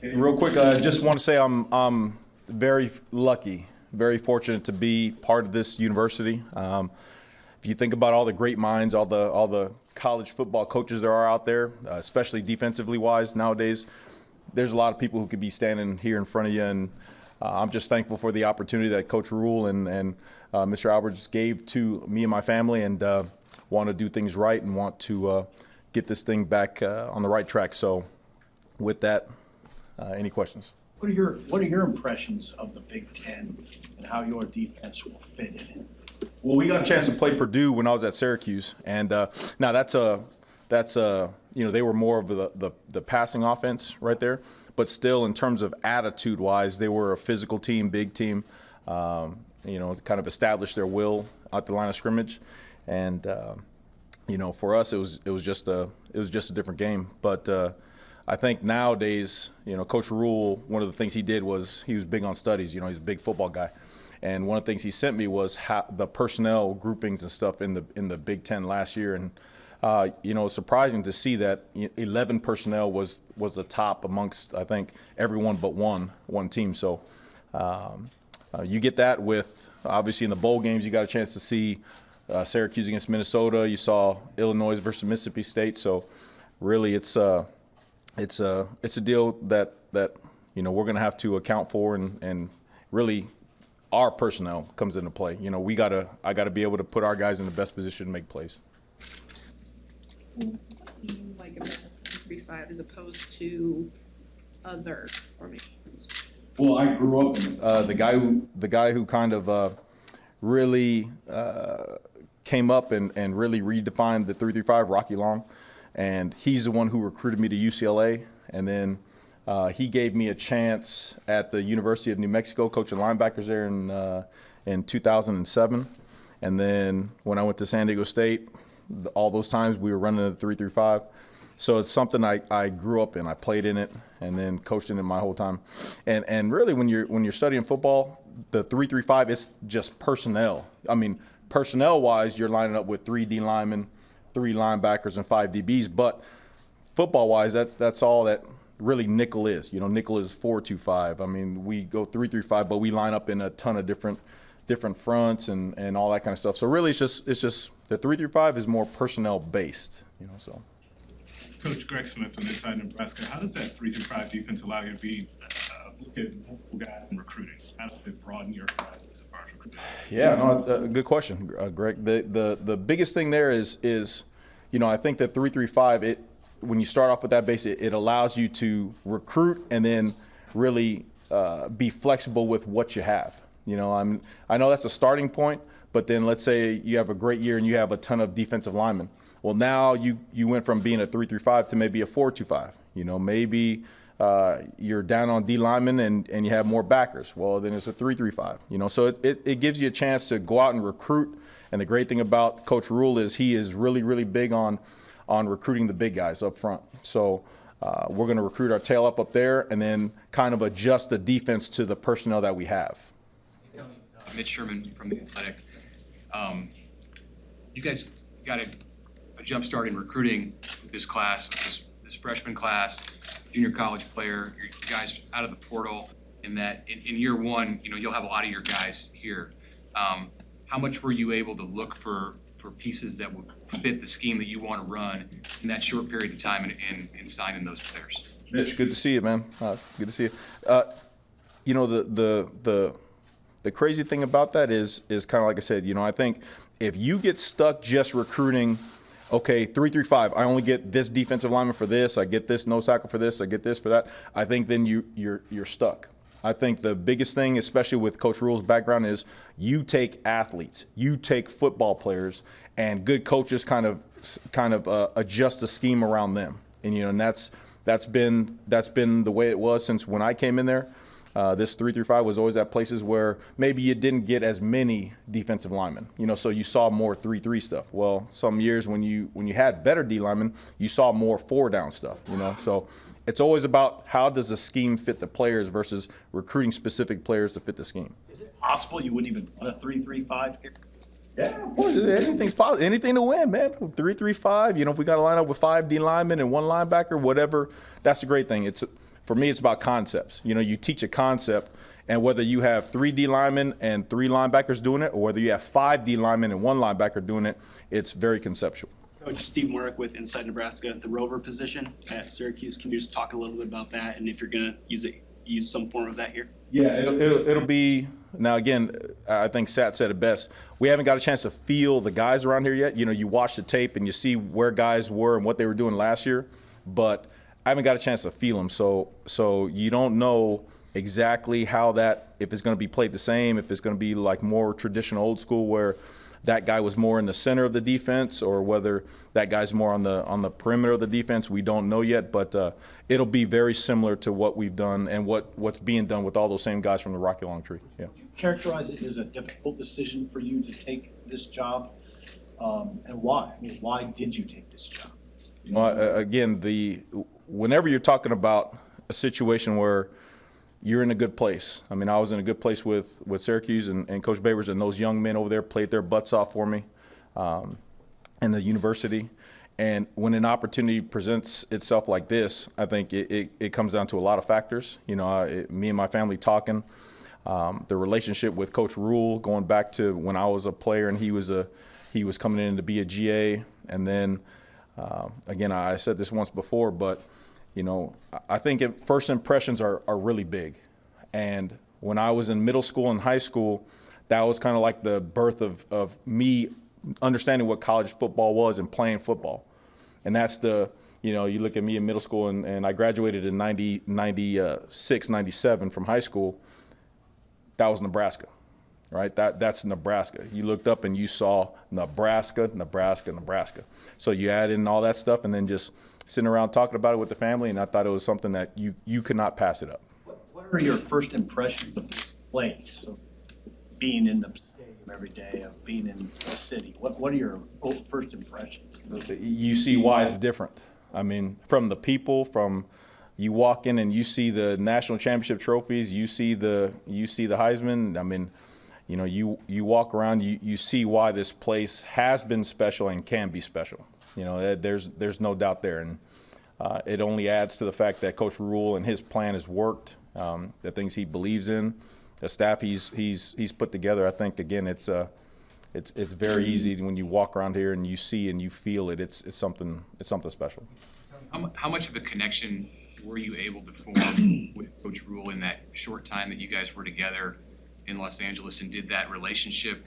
Real quick, I just want to say I'm very lucky, very fortunate to be part of this university. If you think about all the great minds, all the college football coaches there are out there, especially defensively wise nowadays, there's a lot of people who could be standing here in front of you, and I'm just thankful for the opportunity that Coach Rule and Mr. Alberts gave to me and my family, and want to do things right and want to get this thing back on the right track. So with that, any questions? What are your impressions of the Big Ten and how your defense will fit in it? Well, we got a chance to play Purdue when I was at Syracuse, and now that's they were more of the passing offense right there, but still in terms of attitude wise, they were a physical team, big team. Kind of established their will at the line of scrimmage, and for us it was just a different game, but. I think nowadays, Coach Rule, one of the things he did was he was big on studies. He's a big football guy, and one of the things he sent me was the personnel groupings and stuff in the Big Ten last year, and it's surprising to see that 11 personnel was the top amongst, I think, everyone but one team. So you get that with obviously in the bowl games. You got a chance to see Syracuse against Minnesota. You saw Illinois versus Mississippi State. So really, it's a deal that we're going to have to account for, and really our personnel comes into play. I got to be able to put our guys in the best position to make plays. What do you like about 3-5 as opposed to other formations? Well, I grew up in the guy who kind of really came up and really redefined the 3-3-5, Rocky Long. And he's the one who recruited me to UCLA, and then he gave me a chance at the University of New Mexico, coaching linebackers there in 2007. And then when I went to San Diego State, all those times we were running the 3-3-5. So it's something I grew up in. I played in it and then coached in it my whole time. And really, when you're studying football, the 3-3-5 is just personnel. I mean, personnel-wise, you're lining up with 3 D linemen, 3 linebackers, and 5 DBs, but football-wise, that's all that really nickel is. Nickel is 4-2-5. I mean, we go 3-3-5, but we line up in a ton of different fronts and all that kind of stuff. So really, it's just the 3-3-5 is more personnel-based. So. Coach Greg Smith on Inside Nebraska, how does that 3-5 defense allow you to look at multiple guys in recruiting? How does it broaden your horizons as far as recruiting? Yeah, no, good question, Greg. The biggest thing there is I think that 3-3-5, when you start off with that base, it allows you to recruit and then really be flexible with what you have. I know that's a starting point, but then let's say you have a great year and you have a ton of defensive linemen. Well, now you went from being a 3-3-5 to maybe a 4-2-5. Maybe you're down on D linemen and you have more backers. Well, then it's a 3-3-5. So it gives you a chance to go out and recruit. And the great thing about Coach Rule is he is really, really big on recruiting the big guys up front. So we're going to recruit our tail up there and then kind of adjust the defense to the personnel that we have. Mitch Sherman from The Athletic. You guys got a jump start in recruiting this class, this freshman class, junior college player, your guys out of the portal, in that in year one, you'll have a lot of your guys here. How much were you able to look for pieces that would fit the scheme that you want to run in that short period of time and sign in those players? Mitch, good to see you, man. Good to see you. The crazy thing about that is kind of like I said, I think if you get stuck just recruiting, okay, 3-3-5, I only get this defensive lineman for this, I get this nose tackle for this, I get this for that, I think then you're stuck. I think the biggest thing, especially with Coach Rule's background, is you take athletes, you take football players, and good coaches kind of adjust the scheme around them. And that's been the way it was since when I came in there. This 3-3-5 was always at places where maybe you didn't get as many defensive linemen, so you saw more 3-3 stuff. Well, some years when you had better D linemen, you saw more 4-down stuff, So it's always about how does the scheme fit the players versus recruiting specific players to fit the scheme. Is it possible you wouldn't even run a 3-3-5 here? Yeah, of course. Anything's possible. Anything to win, man. 3-3-5. You know, if we got to line up with 5 D linemen and 1 linebacker, whatever, that's a great thing. For me, it's about concepts. You know, you teach a concept, and whether you have 3 D linemen and 3 linebackers doing it, or whether you have 5 D linemen and 1 linebacker doing it, it's very conceptual. Coach Steve Morick with Inside Nebraska, the rover position at Syracuse. Can you just talk a little bit about that, and if you're going to use some form of that here? Yeah, it'll be now. Again, I think Sat said it best. We haven't got a chance to feel the guys around here yet. You know, you watch the tape and you see where guys were and what they were doing last year, but I haven't got a chance to feel them. So you don't know exactly how that, if it's going to be played the same, if it's going to be like more traditional old school where that guy was more in the center of the defense, or whether that guy's more on the perimeter of the defense. We don't know yet, but it'll be very similar to what we've done and what's being done with all those same guys from the Rocky Long Tree. Yeah. Characterize it as a difficult decision for you to take this job, and why? I mean, why did you take this job? You know, again, whenever you're talking about a situation where you're in a good place. I mean, I was in a good place with Syracuse and Coach Babers, and those young men over there played their butts off for me in the university. And when an opportunity presents itself like this, I think it comes down to a lot of factors. You know, me and my family talking, the relationship with Coach Rule going back to when I was a player and he was coming in to be a GA. And then, again, I said this once before, but you know, I think first impressions are really big. And when I was in middle school and high school, that was kind of like the birth of me understanding what college football was and playing football. And that's you know, you look at me in middle school and I graduated in 96, 97 from high school. That was Nebraska, right? That's Nebraska. You looked up and you saw Nebraska, Nebraska, Nebraska. So you add in all that stuff and then just sitting around talking about it with the family, and I thought it was something that you could not pass it up. What are your first impressions of this place, of being in the stadium every day, of being in the city? What are your first impressions? You see why it's different. I mean, from the people, from you walk in and you see the national championship trophies, you see the Heisman. I mean, you know, you walk around, you see why this place has been special and can be special. You know, there's no doubt there, and it only adds to the fact that Coach Rule and his plan has worked, the things he believes in, the staff he's put together. I think again, it's very easy when you walk around here and you see and you feel it. It's something special. How much of a connection were you able to form with Coach Rule in that short time that you guys were together in Los Angeles, and did that relationship?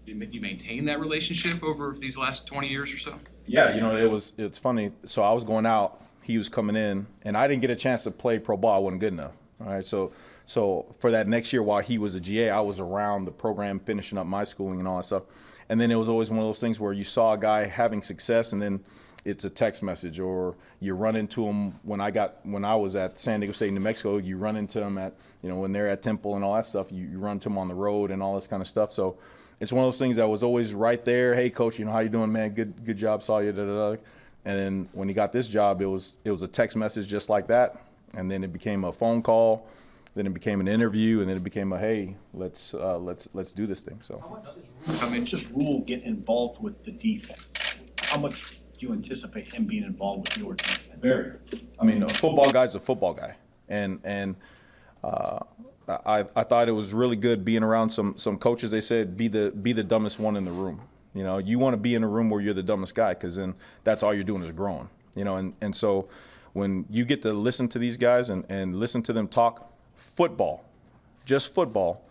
Did you maintain that relationship over these last 20 years or so? Yeah, you know, it's funny. So I was going out, he was coming in, and I didn't get a chance to play pro ball. I wasn't good enough. All right, so for that next year while he was a GA, I was around the program finishing up my schooling and all that stuff. And then it was always one of those things where you saw a guy having success, and then it's a text message, or you run into him when I was at San Diego State, New Mexico. You run into them at, you know, when they're at Temple and all that stuff. You run to them on the road and all this kind of stuff. So it's one of those things that was always right there. Hey, coach, you know, how you doing, man? Good job, saw you. Da, da, da. And then when he got this job, it was a text message just like that, and then it became a phone call, then it became an interview, and then it became a hey, let's do this thing. So How much does Rule get involved with the defense? How much do you anticipate him being involved with your defense? very. I mean, a football guy's a football guy, and I thought it was really good being around some coaches. They said be the dumbest one in the room. You know, you want to be in a room where you're the dumbest guy, because then that's all you're doing is growing. You know, and so when you get to listen to these guys and listen to them talk football, just football,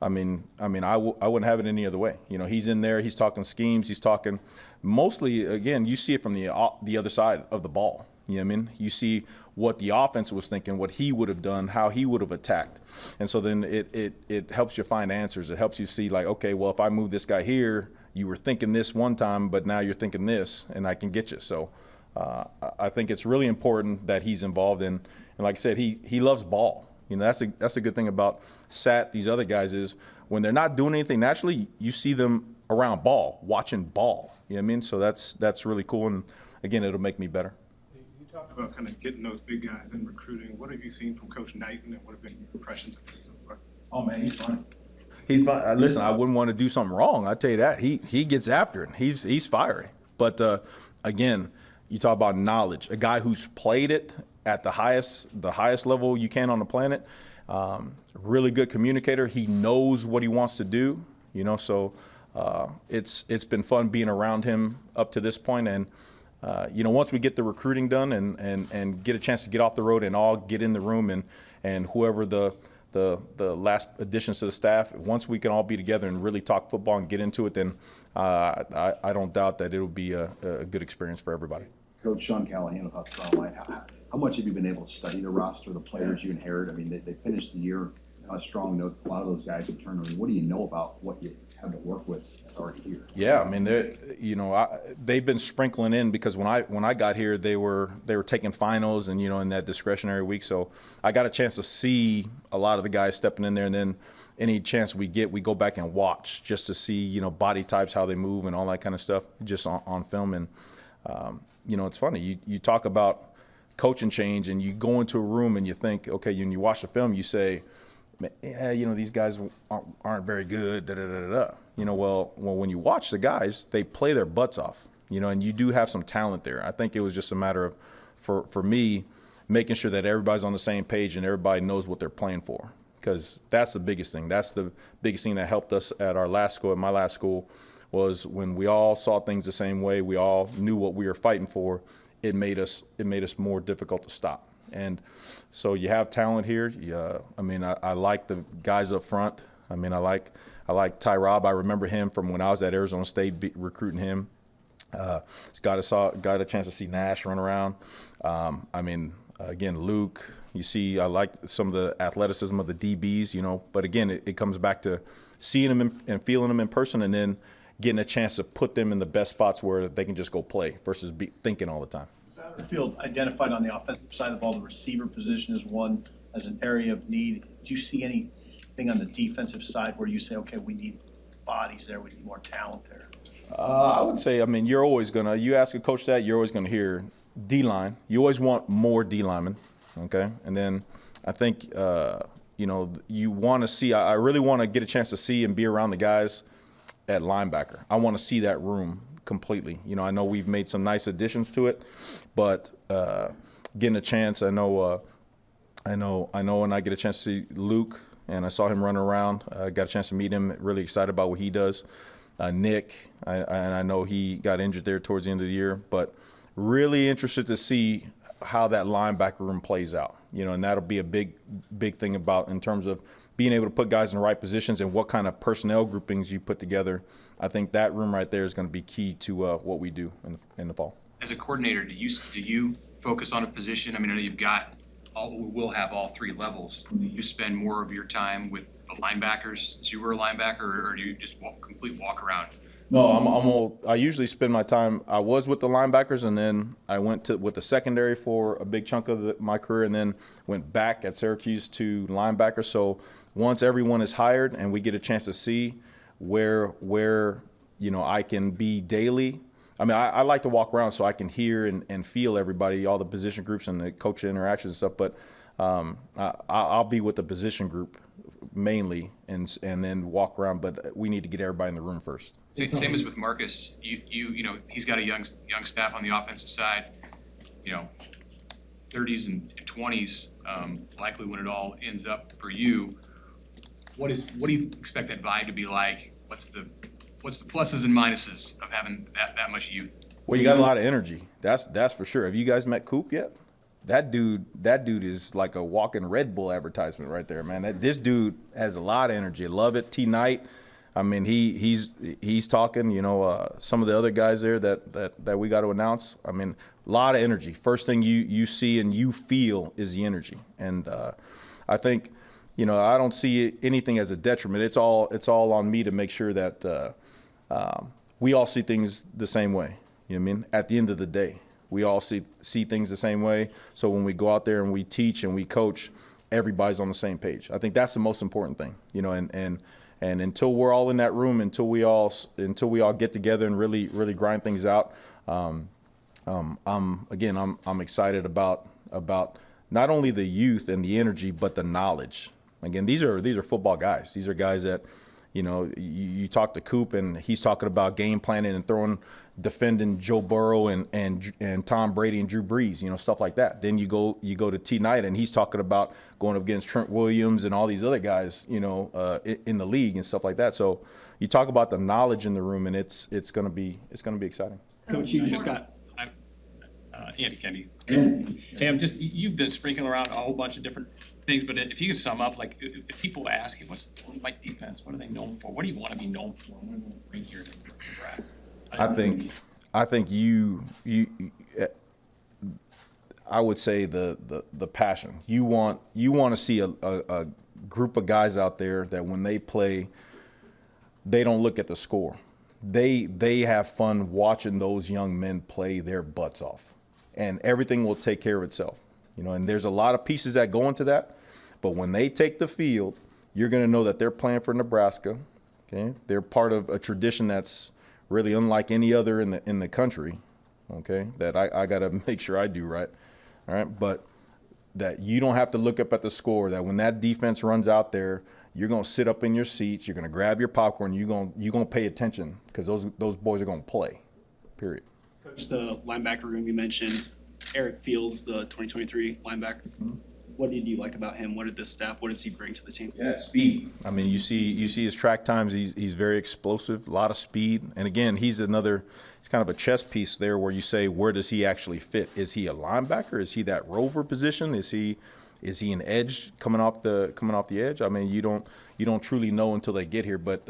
I wouldn't have it any other way. You know, he's in there, he's talking schemes, he's talking mostly, again, you see it from the other side of the ball. You know what I mean? You see what the offense was thinking, what he would have done, how he would have attacked. And so then it helps you find answers. It helps you see, like, okay, well, if I move this guy here, you were thinking this one time, but now you're thinking this, and I can get you. So I think it's really important that he's involved in, and like I said, he loves ball. You know, that's a good thing about Sat, these other guys, is when they're not doing anything naturally, you see them around ball, watching ball. You know what I mean? So that's really cool, and again, it'll make me better. You talked about kind of getting those big guys in recruiting. What have you seen from Coach Knighton, and what have been your impressions of him so far? Oh man, he's funny. Listen, I wouldn't want to do something wrong. I tell you that he gets after it. He's fiery. But again, you talk about knowledge. A guy who's played it at the highest level you can on the planet. Really good communicator. He knows what he wants to do. So it's been fun being around him up to this point. And once we get the recruiting done and get a chance to get off the road and all get in the room and whoever the last additions to the staff, once we can all be together and really talk football and get into it, then I don't doubt that it'll be a good experience for everybody. Coach Sean Callahan with Husker Online. How much have you been able to study the roster, the players you inherit? I mean, they finished the year on a strong note. A lot of those guys have turned. I mean, what do you know about what you have to work with that's already here? Yeah, I mean, they've been sprinkling in because when I got here, they were taking finals and in that discretionary week. So I got a chance to see a lot of the guys stepping in there, and then any chance we get, we go back and watch just to see body types, how they move, and all that kind of stuff, just on film. And it's funny. You talk about coaching change, and you go into a room and you think, okay, when you watch the film, you say, yeah, these guys aren't very good. Well, when you watch the guys, they play their butts off. And you do have some talent there. I think it was just a matter of, for me, making sure that everybody's on the same page and everybody knows what they're playing for, because that's the biggest thing. That's the biggest thing that helped us at our last school. At my last school, was when we all saw things the same way. We all knew what we were fighting for. It made us more difficult to stop. And so you have talent here. I like the guys up front. I like Ty Robb. I remember him from when I was at Arizona State recruiting him. Got a chance to see Nash run around. Again, Luke. You see, I like some of the athleticism of the DBs. But again, it comes back to seeing them and feeling them in person, and then getting a chance to put them in the best spots where they can just go play versus be thinking all the time. The field identified on the offensive side of the ball, the receiver position is one as an area of need. Do you see anything on the defensive side where you say, okay, we need bodies there, we need more talent there? I would say, you're always you ask a coach that, you're always gonna hear D-line. You always want more D linemen, okay? And then I think, you want to see. I really want to get a chance to see and be around the guys at linebacker. I want to see that room completely. I know we've made some nice additions to it, but getting a chance, I know when I get a chance to see Luke, and I saw him run around, I got a chance to meet him, really excited about what he does. Nick, I know he got injured there towards the end of the year, but really interested to see how that linebacker room plays out. And that'll be a big thing about in terms of being able to put guys in the right positions and what kind of personnel groupings you put together. I think that room right there is going to be key to what we do in the fall. As a coordinator, do you focus on a position? I know we'll have all three levels. Do you spend more of your time with the linebackers since you were a linebacker, or do you just complete walk around? No, I usually spend my time. I was with the linebackers, and then I went with the secondary for a big chunk of my career, and then went back at Syracuse to linebacker. So once everyone is hired and we get a chance to see where I can be daily. I like to walk around so I can hear and feel everybody, all the position groups and the coach interactions and stuff. But I'll be with the position group mainly, and then walk around. But we need to get everybody in the room first. Same as with Marcus. He's got a young staff on the offensive side. 30s and 20s, likely when it all ends up for you. What do you expect that vibe to be like? What's the pluses and minuses of having that much youth? Well, you got a lot of energy. That's for sure. Have you guys met Coop yet? That dude is like a walking Red Bull advertisement right there, man. This dude has a lot of energy. I love it. T Knight. He's talking. Some of the other guys there that we got to announce. A lot of energy. First thing you see and you feel is the energy, and I think, I don't see anything as a detriment. It's all on me to make sure that we all see things the same way. At the end of the day, we all see things the same way. So when we go out there and we teach and we coach, everybody's on the same page. I think that's the most important thing. And until we're all in that room, until we all get together and really grind things out, I'm excited about not only the youth and the energy, but the knowledge. Again, these are football guys. These are guys that You know, you talk to Coop, and he's talking about game planning and defending Joe Burrow and Tom Brady and Drew Brees, you know, stuff like that. Then you go to T. Knight, and he's talking about going up against Trent Williams and all these other guys, you know, in the league and stuff like that. So you talk about the knowledge in the room, and it's gonna be exciting. Coach, you just got Andy Kennedy. Hey, you've been sprinkling around a whole bunch of different things, but if you could sum up, like, if people ask you, what's like defense, what are they known for? What do you want to be known for? What do you want to bring here to Nebraska? I think I would say the passion. You want to see a group of guys out there that when they play, they don't look at the score. They have fun watching those young men play their butts off, and everything will take care of itself. You know, and there's a lot of pieces that go into that, but when they take the field, you're going to know that they're playing for Nebraska. Okay, they're part of a tradition that's really unlike any other in the country. Okay, that I got to make sure I do right. All right, but that you don't have to look up at the score. That when that defense runs out there, you're gonna sit up in your seats. You're gonna grab your popcorn. You're gonna pay attention because those boys are gonna play. Period. Coach, the linebacker room you mentioned, Eric Fields, the 2023 linebacker. Mm-hmm. What did you like about him? What does he bring to the team? Yeah, speed. I mean, you see his track times. He's very explosive, a lot of speed. And again, he's kind of a chess piece there where you say, where does he actually fit? Is he a linebacker? Is he that rover position? Is he an edge coming off the edge? I mean, you don't truly know until they get here. But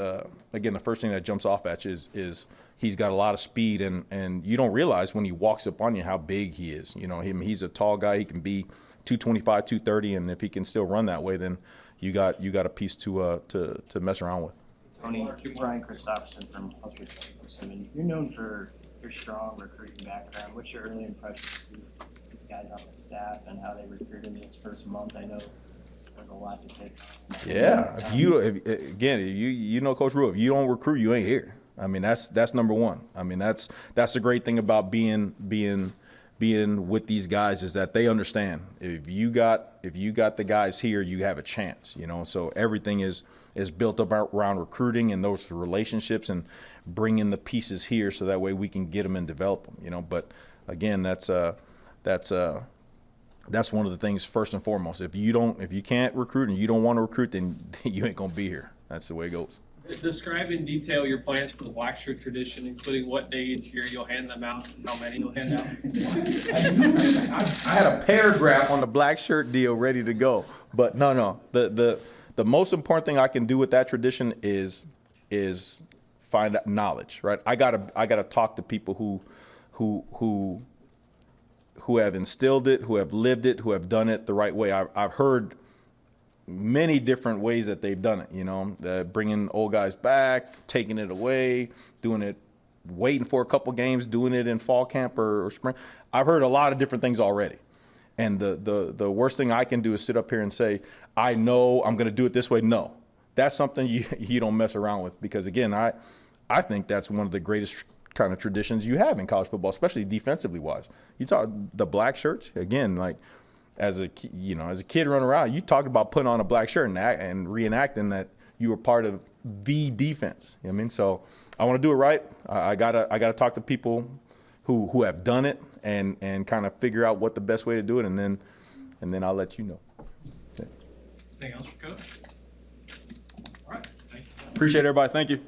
again, the first thing that jumps off at you is he's got a lot of speed, and you don't realize when he walks up on you how big he is. You know, he's a tall guy. He can be 225, 230, and if he can still run that way, then you got a piece to mess around with. Tony, Brian Christopherson from Husker. I mean, you're known for your strong recruiting background. What's your early impressions of these guys on the staff and how they recruited in this first month? I know there's a lot to take. Yeah, you know Coach Rule, if you don't recruit, you ain't here. I mean, that's number one. I mean, that's the great thing about being with these guys is that they understand if you got the guys here, you have a chance, you know. So everything is built up around recruiting and those relationships and bringing the pieces here so that way we can get them and develop them, you know. But again, that's one of the things first and foremost. If you can't recruit and you don't want to recruit, then you ain't gonna be here. That's the way it goes. Describe in detail your plans for the Blackshirt tradition, including what day each year you'll hand them out and how many you'll hand out. I had a paragraph on the Blackshirt deal ready to go, but no. The most important thing I can do with that tradition is find out knowledge, right? I gotta talk to people who have instilled it, who have lived it, who have done it the right way. I've heard many different ways that they've done it, you know, bringing old guys back, taking it away, doing it, waiting for a couple games, doing it in fall camp or spring. I've heard a lot of different things already. And the worst thing I can do is sit up here and say, I know I'm going to do it this way. No, that's something you don't mess around with, because again, I think that's one of the greatest kind of traditions you have in college football, especially defensively wise. You talk the black shirts, again, like, as a kid running around, you talked about putting on a black shirt and reenacting that you were part of the defense. You know what I mean? So I want to do it right. I gotta talk to people who have done it and kind of figure out what the best way to do it, and then I'll let you know. Anything else for Coach? All right, thank you. Appreciate everybody. Thank you.